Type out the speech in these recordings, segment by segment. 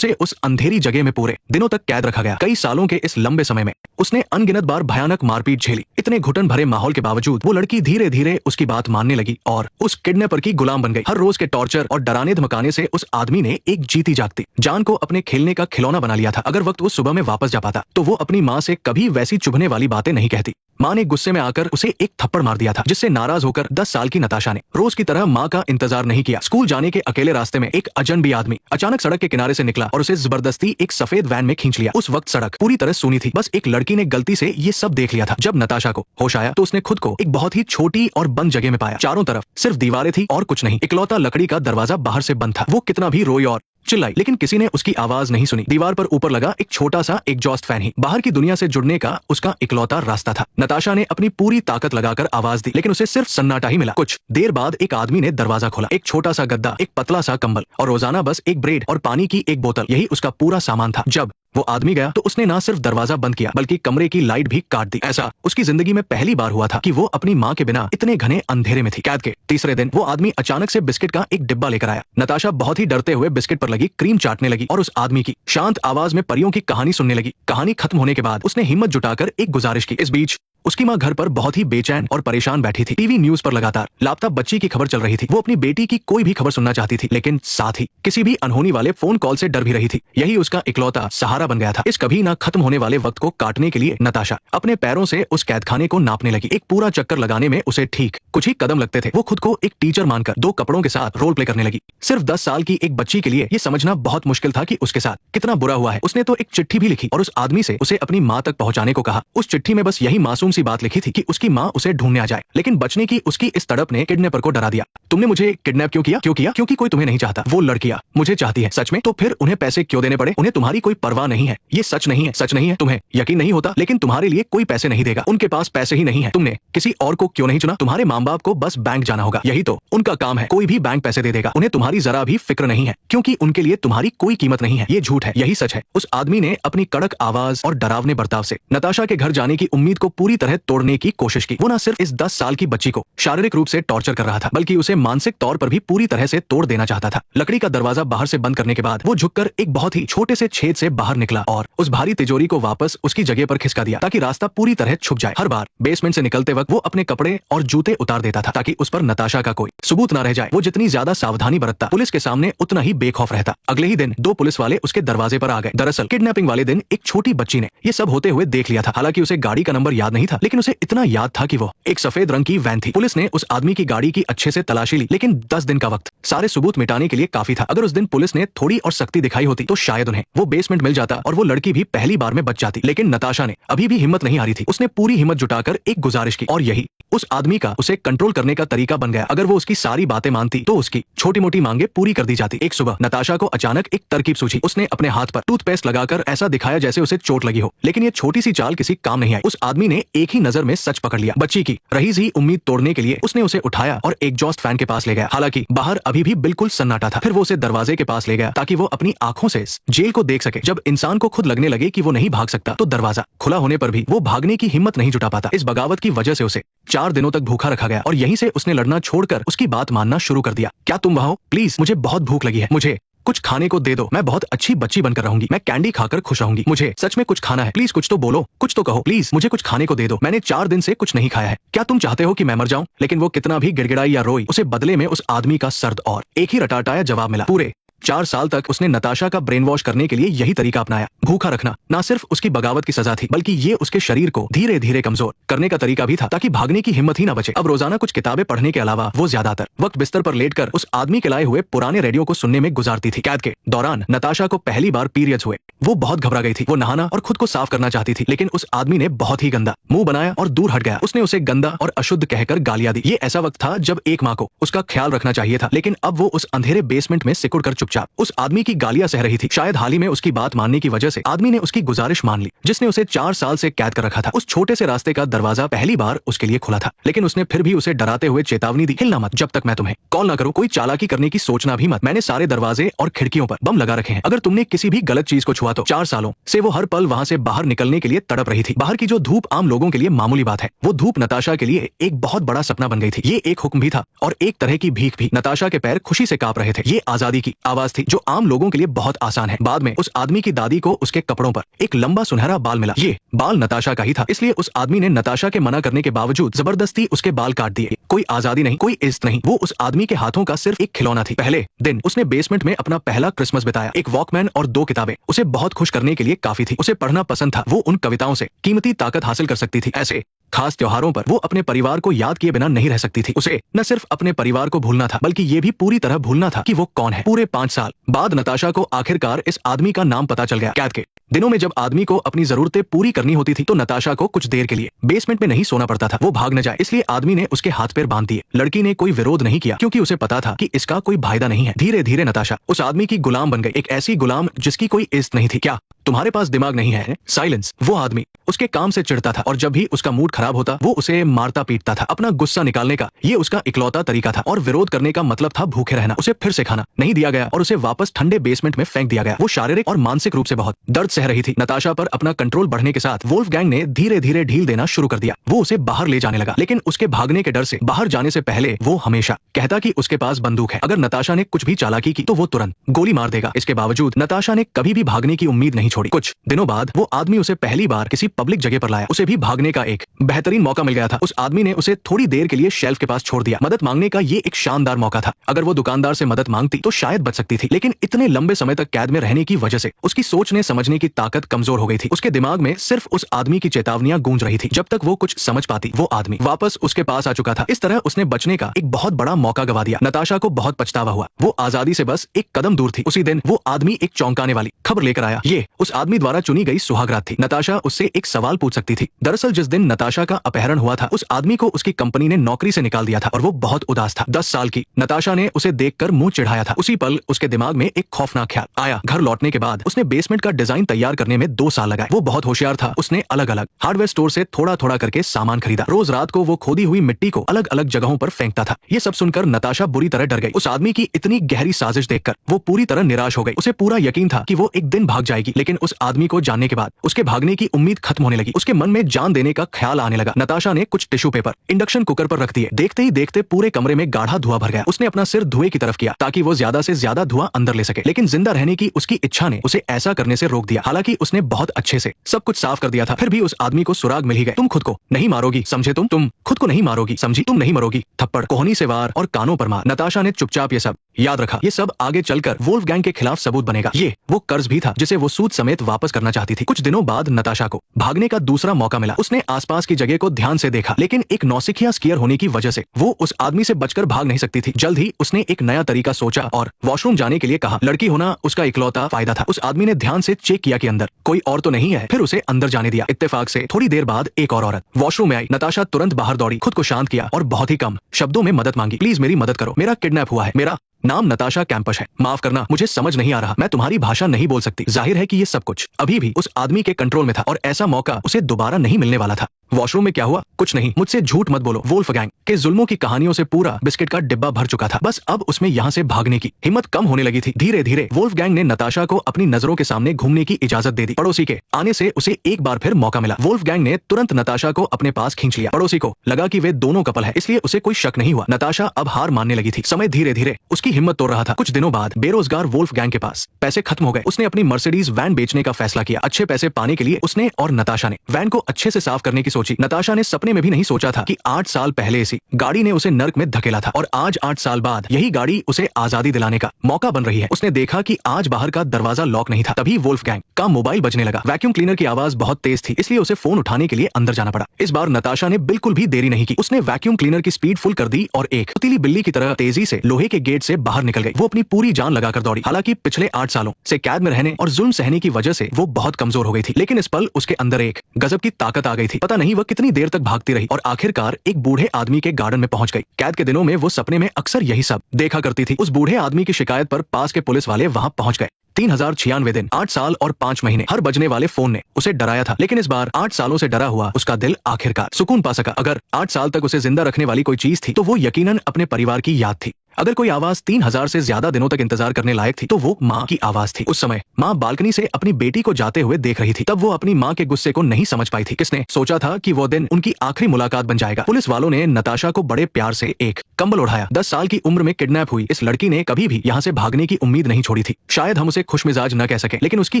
उसे उस अंधेरी जगह में पूरे दिनों तक कैद रखा गया। कई सालों के इस लंबे समय में उसने अनगिनत बार भयानक मारपीट झेली। इतने घुटन भरे माहौल के बावजूद वो लड़की धीरे धीरे उसकी बात मानने लगी और उस किडनैपर की गुलाम बन गई। हर रोज के टॉर्चर और डराने धमकाने से उस आदमी ने एक जीती जागती जान को अपने खेलने का खिलौना बना लिया था। अगर वक्त वो सुबह में वापस जा पाता तो वो अपनी माँ से कभी वैसी चुभने वाली बातें नहीं कहती। माँ ने गुस्से में आकर उसे एक थप्पड़ मार दिया था, जिससे नाराज होकर 10 साल की नताशा ने रोज की तरह माँ का इंतजार नहीं किया। स्कूल जाने के अकेले रास्ते में एक अजनबी आदमी अचानक सड़क के किनारे से निकला और उसे जबरदस्ती एक सफेद वैन में खींच लिया। उस वक्त सड़क पूरी तरह सूनी थी, बस एक लड़की ने गलती से ये सब देख लिया था। जब नताशा को होश आया तो उसने खुद को एक बहुत ही छोटी और बंद जगह में पाया। चारों तरफ सिर्फ दीवारें थी और कुछ नहीं। इकलौता लकड़ी का दरवाजा बाहर से बंद था। वो कितना भी रोई और चिल्लाई लेकिन किसी ने उसकी आवाज नहीं सुनी। दीवार पर ऊपर लगा एक छोटा सा एग्जॉस्ट फैन ही बाहर की दुनिया से जुड़ने का उसका इकलौता रास्ता था। नताशा ने अपनी पूरी ताकत लगाकर आवाज दी, लेकिन उसे सिर्फ सन्नाटा ही मिला। कुछ देर बाद एक आदमी ने दरवाजा खोला। एक छोटा सा गद्दा, एक पतला सा कंबल और रोजाना बस एक ब्रेड और पानी की एक बोतल, यही उसका पूरा सामान था। जब वो आदमी गया तो उसने ना सिर्फ दरवाजा बंद किया बल्कि कमरे की लाइट भी काट दी। ऐसा उसकी जिंदगी में पहली बार हुआ था कि वो अपनी माँ के बिना इतने घने अंधेरे में थी। कैद के तीसरे दिन वो आदमी अचानक से बिस्किट का एक डिब्बा लेकर आया। नताशा बहुत ही डरते हुए बिस्किट पर लगी क्रीम चाटने लगी और उस आदमी की शांत आवाज में परियों की कहानी सुनने लगी। कहानी खत्म होने के बाद उसने हिम्मत जुटाकर एक गुजारिश की। इस बीच उसकी माँ घर पर बहुत ही बेचैन और परेशान बैठी थी। टीवी न्यूज पर लगातार लापता बच्ची की खबर चल रही थी। वो अपनी बेटी की कोई भी खबर सुनना चाहती थी, लेकिन साथ ही किसी भी अनहोनी वाले फोन कॉल से डर भी रही थी। यही उसका इकलौता सहारा बन गया था। इस कभी ना खत्म होने वाले वक्त को काटने के लिए नताशा अपने पैरों से उस कैदखाने को नापने लगी। एक पूरा चक्कर लगाने में उसे ठीक कुछ ही कदम लगते थे। वो खुद को एक टीचर मानकर 2 कपड़ों के साथ रोल प्ले करने लगी। सिर्फ 10 साल की एक बच्ची के लिए ये समझना बहुत मुश्किल था कि उसके साथ कितना बुरा हुआ है। उसने तो एक चिट्ठी भी लिखी और उस आदमी से उसे अपनी माँ तक पहुंचाने को कहा। उस चिट्ठी में बस यही मासूम सी बात लिखी थी कि उसकी माँ उसे ढूंढने आ जाए, लेकिन बचने की उसकी इस तड़प ने किडनैपर को डरा दिया। तुमने मुझे किडनैप क्यों किया? क्योंकि कोई तुम्हें नहीं चाहता। वो लड़कियां मुझे चाहती है। सच में? तो फिर उन्हें पैसे क्यों देने पड़े? उन्हें तुम्हारी कोई परवाह नहीं है। ये सच नहीं है। तुम्हें यकीन नहीं होता, लेकिन तुम्हारे लिए कोई पैसे नहीं देगा। उनके पास पैसे ही नहीं है। तुमने किसी और को क्यों नहीं चुना? तुम्हारे माँ बाप को बस बैंक जाना होगा, यही तो उनका काम है। कोई भी बैंक पैसे दे देगा। उन्हें तुम्हारी जरा भी फिक्र नहीं है, क्योंकि उनके लिए तुम्हारी कोई कीमत नहीं है। ये झूठ है, यही सच है। उस आदमी ने अपनी कड़क आवाज और डरावने बर्ताव से नताशा के घर जाने की उम्मीद को पूरी तरह तोड़ने की कोशिश की। वो न सिर्फ इस 10 साल की बच्ची को शारीरिक रूप से टॉर्चर कर रहा था, बल्कि उसे मानसिक तौर पर भी पूरी तरह से तोड़ देना चाहता था। लकड़ी का दरवाजा बाहर से बंद करने के बाद वो झुककर एक बहुत ही छोटे से छेद से बाहर निकला और उस भारी तिजोरी को वापस उसकी जगह पर खिसका दिया ताकि रास्ता पूरी तरह छुप जाए। हर बार बेसमेंट से निकलते वक्त वो अपने कपड़े और जूते उतार देता था ताकि उस पर नताशा का कोई सबूत न रह जाए। वो जितनी ज्यादा सावधानी बरतता, पुलिस के सामने उतना ही बेखौफ रहता। अगले ही दिन 2 पुलिस वाले उसके दरवाजे पर आ गए। दरअसल किडनैपिंग वाले दिन एक छोटी बच्ची ने ये सब होते हुए देख लिया था। हालांकि उसे गाड़ी का नंबर याद नहीं था, लेकिन उसे इतना याद था कि वो एक सफेद रंग की वैन थी। पुलिस ने उस आदमी की गाड़ी की अच्छे से तलाशी ली, लेकिन 10 दिन का वक्त सारे सबूत मिटाने के लिए काफी था। अगर उस दिन पुलिस ने थोड़ी और सख्ती दिखाई होती तो शायद उन्हें वो बेसमेंट मिल जाता और वो लड़की भी पहली बार में बच जाती। लेकिन नताशा ने अभी भी हिम्मत नहीं हारी थी। उसने पूरी हिम्मत जुटाकर एक गुजारिश की और यही उस आदमी का उसे कंट्रोल करने का तरीका बन गया। अगर वो उसकी सारी बातें मानती तो उसकी छोटी मोटी मांगे पूरी कर दी जाती। एक सुबह नताशा को अचानक एक तरकीब सूझी। उसने अपने हाथ पर टूथपेस्ट लगाकर ऐसा दिखाया जैसे उसे चोट लगी हो, लेकिन ये छोटी सी चाल किसी काम नहीं आई। उस आदमी ने एक ही नजर में सच पकड़ लिया। बच्ची की रही सी उम्मीद तोड़ने के लिए उसने उसे उठाया और एग्जॉस्ट फैन के पास ले गया। हालांकि बाहर अभी भी बिल्कुल सन्नाटा था। फिर वो उसे दरवाजे के पास ले गया ताकि वो अपनी आंखों से जेल को देख सके। जब इंसान को खुद लगने लगे कि वो नहीं भाग सकता तो दरवाजा खुला होने पर भी वो भागने की हिम्मत नहीं जुटा पाता। इस बगावत की वजह से उसे 4 दिनों तक भूखा रखा गया और यहीं से उसने लड़ना छोड़कर उसकी बात मानना शुरू कर दिया। क्या तुम वहां हो? प्लीज, मुझे बहुत भूख लगी है। मुझे कुछ खाने को दे दो। मैं बहुत अच्छी बच्ची बनकर रहूंगी। मैं कैंडी खाकर खुश रहूंगी। मुझे सच में कुछ खाना है। प्लीज कुछ तो बोलो, कुछ तो कहो। प्लीज मुझे कुछ खाने को दे दो। मैंने 4 दिन से कुछ नहीं खाया है। क्या तुम चाहते हो कि मैं मर जाऊं? लेकिन वो कितना भी गिड़गिड़ाई या रोई, उसे बदले में उस आदमी का सर्द और एक ही रटाटाया जवाब मिला। पूरे 4 साल तक उसने नताशा का ब्रेन वॉश करने के लिए यही तरीका अपनाया। भूखा रखना ना सिर्फ उसकी बगावत की सजा थी, बल्कि ये उसके शरीर को धीरे धीरे कमजोर करने का तरीका भी था ताकि भागने की हिम्मत ही ना बचे। अब रोजाना कुछ किताबें पढ़ने के अलावा वो ज्यादातर वक्त बिस्तर पर लेटकर उस आदमी के लाए हुए पुराने रेडियो को सुनने में गुजारती थी। कैद के दौरान नताशा को पहली बार पीरियड्स हुए। वो बहुत घबरा गई थी। वो नहाना और खुद को साफ करना चाहती थी, लेकिन उस आदमी ने बहुत ही गंदा मुंह बनाया और दूर हट गया। उसने उसे गंदा और अशुद्ध कहकर गालियां दी। ये ऐसा वक्त था जब एक माँ को उसका ख्याल रखना चाहिए था, लेकिन अब वो उस अंधेरे बेसमेंट में सिकुड़ कर चुपचाप उस आदमी की गालियां सह रही थी। शायद हाल ही में उसकी बात मानने की वजह वजह से आदमी ने उसकी गुजारिश मान ली, जिसने उसे 4 साल से कैद कर रखा था। उस छोटे से रास्ते का दरवाजा पहली बार उसके लिए खुला था, लेकिन उसने फिर भी उसे डराते हुए चेतावनी दी, हिलना मत जब तक मैं तुम्हें कॉल ना करूं, कोई चालाकी करने की सोचना भी मत। मैंने सारे दरवाजे और खिड़कियों पर बम लगा रखे हैं, अगर तुमने किसी भी गलत चीज को छुआ तो। 4 सालों से वो हर पल वहां से बाहर निकलने के लिए तड़प रही थी। बाहर की जो धूप आम लोगों के लिए मामूली बात है, वो धूप नताशा के लिए एक बहुत बड़ा सपना बन गई थी। ये एक हुक्म भी था और एक तरह की भीख भी। नताशा के पैर खुशी से कांप रहे थे। ये आजादी की आवाज थी जो आम लोगों के लिए बहुत आसान है। बाद में उस आदमी की दादी को उसके कपड़ों पर एक लंबा सुनहरा बाल मिला। ये बाल नताशा का ही था, इसलिए उस आदमी ने नताशा के मना करने के बावजूद जबरदस्ती उसके बाल काट दिए। कोई आजादी नहीं, कोई इज्जत नहीं, वो उस आदमी के हाथों का सिर्फ एक खिलौना थी। पहले दिन उसने बेसमेंट में अपना पहला क्रिसमस बिताया। एक वॉकमैन और 2 किताबें उसे बहुत खुश करने के लिए काफी थी। उसे पढ़ना पसंद था, वो उन कविताओं से कीमती ताकत हासिल कर सकती थी। ऐसे खास त्योहारों पर वो अपने परिवार को याद किए बिना नहीं रह सकती थी। उसे न सिर्फ अपने परिवार को भूलना था, बल्कि ये भी पूरी तरह भूलना था कि वो कौन है। पूरे 5 साल बाद नताशा को आखिरकार इस आदमी का नाम पता चल गया। कैद के दिनों में जब आदमी को अपनी जरूरतें पूरी करनी होती थी तो नताशा को कुछ देर के लिए बेसमेंट में नहीं सोना पड़ता था। वो भाग न जाए इसलिए आदमी ने उसके हाथ पैर बांध दिए। लड़की ने कोई विरोध नहीं किया, क्योंकि उसे पता था कि इसका कोई फायदा नहीं है। धीरे धीरे नताशा उस आदमी की गुलाम बन गई, एक ऐसी गुलाम जिसकी कोई इज्जत नहीं थी। क्या तुम्हारे पास दिमाग नहीं है? साइलेंस। वो आदमी उसके काम से चिढ़ता था और जब भी उसका मूड खराब होता वो उसे मारता पीटता था। अपना गुस्सा निकालने का ये उसका इकलौता तरीका था और विरोध करने का मतलब था भूखे रहना। उसे फिर से खाना नहीं दिया गया और उसे वापस ठंडे बेसमेंट में फेंक दिया गया। वो शारीरिक और मानसिक रूप से बहुत दर्द सह रही थी। नताशा पर अपना कंट्रोल बढ़ने के साथ वोल्फगैंग ने धीरे धीरे ढील देना शुरू कर दिया। वो उसे बाहर ले जाने लगा, लेकिन उसके भागने के डर से बाहर जाने से पहले वो हमेशा कहता कि उसके पास बंदूक है। अगर नताशा ने कुछ भी चालाकी की तो वो तुरंत गोली मार देगा। इसके बावजूद नताशा ने कभी भी भागने की उम्मीद नहीं छोड़ी। कुछ दिनों बाद वो आदमी उसे पहली बार किसी पब्लिक जगह पर लाया। उसे भी भागने का एक बेहतरीन मौका मिल गया था। उस आदमी ने उसे थोड़ी देर के लिए शेल्फ के पास छोड़ दिया। मदद मांगने का ये एक शानदार मौका था। अगर वो दुकानदार से मदद मांगती तो शायद बच सकती थी, लेकिन इतने लंबे समय तक कैद में रहने की वजह से उसकी सोचने समझने की ताकत कमजोर हो गई थी। उसके दिमाग में सिर्फ उस आदमी की चेतावनियां गूंज रही थी। जब तक वो कुछ समझ पाती वो आदमी वापस उसके पास आ चुका था। इस तरह उसने बचने का एक बहुत बड़ा मौका गवा दिया। नताशा को बहुत पछतावा हुआ। वो आजादी से बस एक कदम दूर थी। उसी दिन वो आदमी एक चौंकाने वाली खबर लेकर आया। ये उस आदमी द्वारा चुनी गई सुहागरात थी। नताशा उससे एक सवाल पूछ सकती थी। दरअसल जिस दिन नताशा का अपहरण हुआ था उस आदमी को उसकी कंपनी ने नौकरी से निकाल दिया था और वो बहुत उदास था। 10 साल की नताशा ने उसे देखकर मुंह चिढ़ाया था। उसी पल उसके दिमाग में एक खौफनाक ख्याल आया। घर लौटने के बाद उसने बेसमेंट का डिजाइन तैयार करने में 2 साल लगाए। वो बहुत होशियार था। उसने अलग अलग हार्डवेयर स्टोर से थोड़ा थोड़ा करके सामान खरीदा। रोज रात को वो खोदी हुई मिट्टी को अलग अलग जगहों पर फेंकता था। ये सब सुनकर नताशा बुरी तरह डर गई। उस आदमी की इतनी गहरी साजिश देखकर वो पूरी तरह निराश हो गई। उसे पूरा यकीन था कि वो एक दिन भाग जाएगी, लेकिन उस आदमी को जानने के बाद उसके भागने की उम्मीद खत्म होने लगी। उसके मन में जान देने का ख्याल आने लगा। नताशा ने कुछ टिश्यू पेपर इंडक्शन कुकर पर रख दिए। देखते ही देखते पूरे कमरे में गाढ़ा धुआं भर गया। उसने अपना सिर धुएं की तरफ किया ताकि वो ज्यादा से ज्यादा धुआं अंदर ले सके, लेकिन जिंदा रहने की उसकी इच्छा ने उसे ऐसा करने से रोक दिया। हालांकि उसने बहुत अच्छे से सब कुछ साफ कर दिया था, फिर भी उस आदमी को सुराग मिल ही गए। तुम खुद को नहीं मारोगी, समझे? तुम खुद को नहीं मारोगी, समझी? तुम नहीं मरोगी। थप्पड़, कोहनी से वार और कानों पर मार। नताशा ने चुपचाप ये सब याद रखा। ये सब आगे चलकर वोल्फगैंग के खिलाफ सबूत बनेगा। ये वो कर्ज भी था जिसे वो सूद समेत वापस करना चाहती थी। कुछ दिनों बाद नताशा को भागने का दूसरा मौका मिला। उसने आसपास की जगह को ध्यान से देखा, लेकिन एक नौसिखिया स्कीयर होने की वजह से वो उस आदमी से बचकर भाग नहीं सकती थी। जल्द ही उसने एक नया तरीका सोचा और वॉशरूम जाने के लिए कहा। लड़की होना उसका इकलौता फायदा था। उस आदमी ने ध्यान से चेक किया कि अंदर कोई और तो नहीं है, फिर उसे अंदर जाने दिया। इत्तेफाक से थोड़ी देर बाद एक और औरत वॉशरूम में आई। नताशा तुरंत बाहर दौड़ी, खुद को शांत किया और बहुत ही कम शब्दों में मदद मांगी। प्लीज मेरी मदद करो, मेरा किडनैप हुआ है। मेरा नाम नताशा कैंपश है। माफ करना, मुझे समझ नहीं आ रहा। मैं तुम्हारी भाषा नहीं बोल सकती। जाहिर है कि ये सब कुछ अभी भी उस आदमी के कंट्रोल में था और ऐसा मौका उसे दोबारा नहीं मिलने वाला था। वॉशरूम में क्या हुआ? कुछ नहीं। मुझसे झूठ मत बोलो। वोल्फगैंग के जुल्मों की कहानियों से पूरा बिस्किट का डिब्बा भर चुका था। बस अब उसमें यहाँ से भागने की हिम्मत कम होने लगी थी। धीरे धीरे वोल्फगैंग ने नताशा को अपनी नजरों के सामने घूमने की इजाजत दे दी। पड़ोसी के आने से उसे एक बार फिर मौका मिला। वोल्फगैंग ने तुरंत नताशा को अपने पास खींच लिया। पड़ोसी को लगा कि वे दोनों कपल है, इसलिए उसे कोई शक नहीं हुआ। नताशा अब हार मानने लगी थी। समय धीरे धीरे उसकी हिम्मत तोड़ रहा था। कुछ दिनों बाद बेरोजगार वोल्फगैंग के पास पैसे खत्म हो गए। उसने अपनी मर्सिडीज वैन बेचने का फैसला किया। अच्छे पैसे पाने के लिए उसने और नताशा ने वैन को अच्छे से साफ करने की सोची। नताशा ने सपने में भी नहीं सोचा था कि 8 साल पहले इसी गाड़ी ने उसे नर्क में धकेला था और आज 8 साल बाद यही गाड़ी उसे आजादी दिलाने का मौका बन रही है। उसने देखा कि आज बाहर का दरवाजा लॉक नहीं था। तभी वोल्फगैंग का मोबाइल बजने लगा। वैक्यूम क्लीनर की आवाज बहुत तेज थी, इसलिए उसे फोन उठाने के लिए अंदर जाना पड़ा। इस बार नताशा ने बिल्कुल भी देरी नहीं की। उसने वैक्यूम क्लीनर की स्पीड फुल कर दी और एक उतीली बिल्ली की तरह तेजी से लोहे के गेट से बाहर निकल गई। वो अपनी पूरी जान लगाकर दौड़ी। हालांकि पिछले 8 सालों से कैद में रहने और जुल्म सहने की वजह से वो बहुत कमजोर हो गई थी, लेकिन इस पल उसके अंदर एक गजब की ताकत आ गई थी। पता नहीं वह कितनी देर तक भागती रही और आखिरकार एक बूढ़े आदमी के गार्डन में पहुंच गई। कैद के दिनों में वो सपने में अक्सर यही सब देखा करती थी। उस बूढ़े आदमी की शिकायत पर पास के पुलिस वाले वहां पहुंच गए। 3096 दिन, 8 साल और 5 महीने। हर बजने वाले फोन ने उसे डराया था, लेकिन इस बार 8 सालों से डरा हुआ उसका दिल आखिरकार सुकून पा सका। अगर 8 साल तक उसे जिंदा रखने वाली कोई चीज थी तो वो यकीनन अपने परिवार की याद थी। अगर कोई आवाज 3000 से ज्यादा दिनों तक इंतजार करने लायक थी तो वो माँ की आवाज थी। उस समय माँ बालकनी से अपनी बेटी को जाते हुए देख रही थी। तब वो अपनी माँ के गुस्से को नहीं समझ पाई थी। किसने सोचा था कि वो दिन उनकी आखिरी मुलाकात बन जाएगा। पुलिस वालों ने नताशा को बड़े प्यार से एक कंबल ओढ़ाया। 10 साल की उम्र में किडनैप हुई इस लड़की ने कभी भी यहाँ से भागने की उम्मीद नहीं छोड़ी थी। शायद हम उसे खुशमिजाज न कह सके, लेकिन उसकी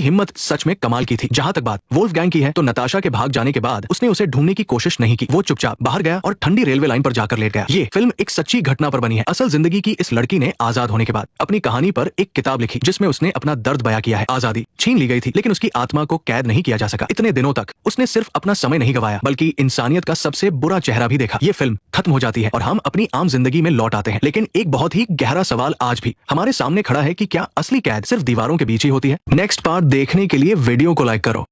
हिम्मत सच में कमाल की थी। जहाँ तक बात वोल्फगैंग की है तो नताशा के भाग जाने के बाद उसने उसे ढूंढने की कोशिश नहीं की। वो चुपचाप बाहर गया और ठंडी रेलवे लाइन पर जाकर लेट गया। ये फिल्म एक सच्ची घटना पर बनी है। असल जिंदगी की इस लड़की ने आजाद होने के बाद अपनी कहानी पर एक किताब लिखी जिसमें उसने अपना दर्द बयां किया है। आजादी छीन ली गई थी, लेकिन उसकी आत्मा को कैद नहीं किया जा सका। इतने दिनों तक उसने सिर्फ अपना समय नहीं गवाया, बल्कि इंसानियत का सबसे बुरा चेहरा भी देखा। ये फिल्म खत्म हो जाती है और हम अपनी आम जिंदगी में लौट आते हैं, लेकिन एक बहुत ही गहरा सवाल आज भी हमारे सामने खड़ा है कि क्या असली कैद सिर्फ दीवारों के बीच ही होती है? नेक्स्ट पार्ट देखने के लिए वीडियो को लाइक करो।